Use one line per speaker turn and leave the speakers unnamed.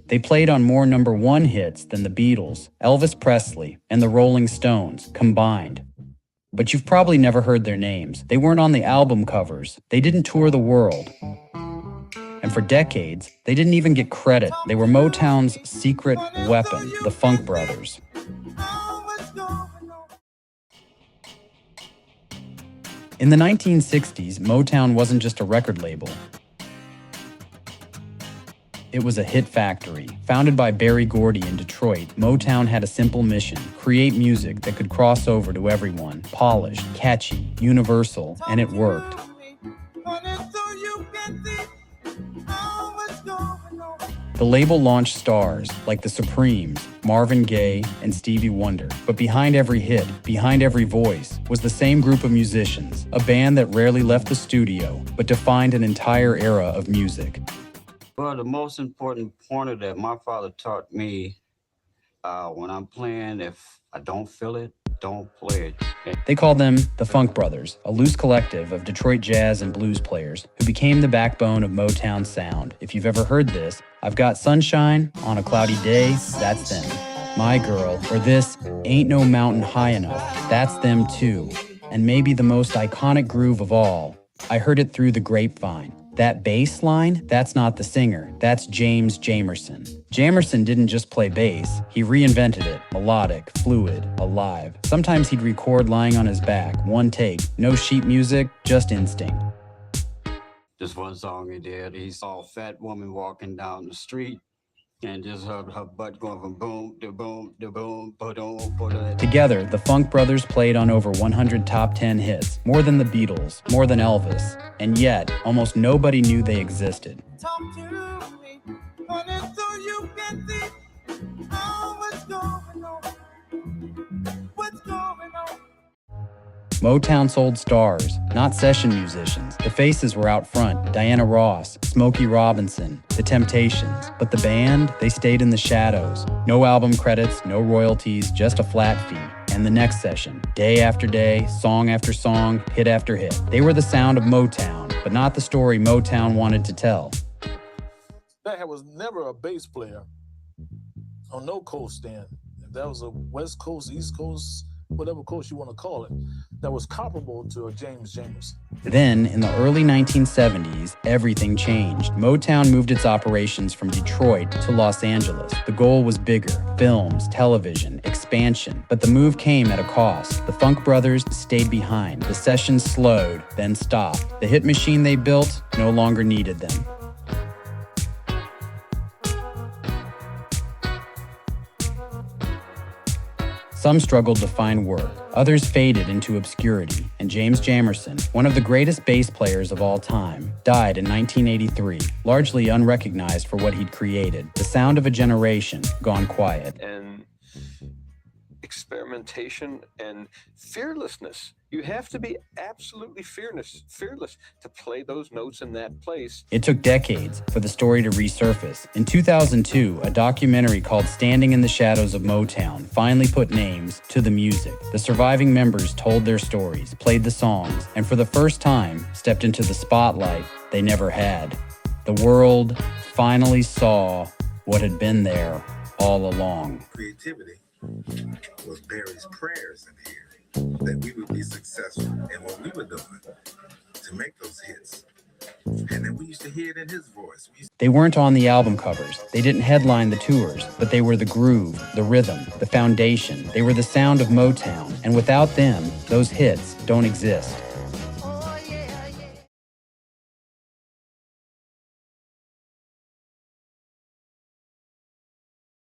They played on more #1 hits than the Beatles, Elvis Presley, and the Rolling Stones combined. But you've probably never heard their names. They weren't on the album covers. They didn't tour the world. And for decades, they didn't even get credit. They were Motown's secret weapon, the Funk Brothers. In the 1960s, Motown wasn't just a record label. It was a hit factory. Founded by Berry Gordy in Detroit, Motown had a simple mission: create music that could cross over to everyone, polished, catchy, universal, and it worked. The label launched stars like the Supremes, Marvin Gaye, and Stevie Wonder. But behind every hit, behind every voice, was the same group of musicians, a band that rarely left the studio, but defined an entire era of music.
Well, the most important pointer that my father taught me when I'm playing, if I don't feel it, don't play it.
They called them the Funk Brothers, a loose collective of Detroit jazz and blues players who became the backbone of Motown sound. If you've ever heard this, I've Got Sunshine on a Cloudy Day, that's them. My Girl, or this, Ain't No Mountain High Enough, that's them too. And maybe the most iconic groove of all, I Heard It Through the Grapevine. That bass line, that's not the singer, that's James Jamerson. Jamerson didn't just play bass, he reinvented it, melodic, fluid, alive. Sometimes he'd record lying on his back, one take, no sheet music, just instinct.
This one song he did, he saw a fat woman walking down the street and just heard her butt going from boom to boom to boom, ba-dum, ba-dum.
Together, the Funk Brothers played on over 100 top 10 hits, more than the Beatles, more than Elvis, and yet, almost nobody knew they existed.
Talk to me, honey, so you can see what's going on. What's going on?
Motown sold stars, not session musicians. The faces were out front: Diana Ross, Smokey Robinson, The Temptations. But the band, they stayed in the shadows. No album credits, no royalties, just a flat fee. And the next session, day after day, song after song, hit after hit. They were the sound of Motown, but not the story Motown wanted to tell.
There was never a bass player on no coast then. That was a West Coast, East Coast, whatever coast you want to call it, that was comparable to a James Jamerson.
Then, in the early 1970s, everything changed. Motown moved its operations from Detroit to Los Angeles. The goal was bigger: films, television, expansion. But the move came at a cost. The Funk Brothers stayed behind. The sessions slowed, then stopped. The hit machine they built no longer needed them. Some struggled to find work, others faded into obscurity, and James Jamerson, one of the greatest bass players of all time, died in 1983, largely unrecognized for what he'd created. The sound of a generation gone quiet.
And experimentation and fearlessness. You have to be absolutely fearless to play those notes in that place.
It took decades for the story to resurface. In 2002, a documentary called Standing in the Shadows of Motown finally put names to the music. The surviving members told their stories, played the songs, and for the first time, stepped into the spotlight they never had. The world finally saw what had been there all along.
Creativity was Barry's prayers in here, that we would be successful in what we were doing to make those hits. And then we used to hear it in his voice.
They weren't on the album covers. They didn't headline the tours, but they were the groove, the rhythm, the foundation. They were the sound of Motown. And without them, those hits don't exist.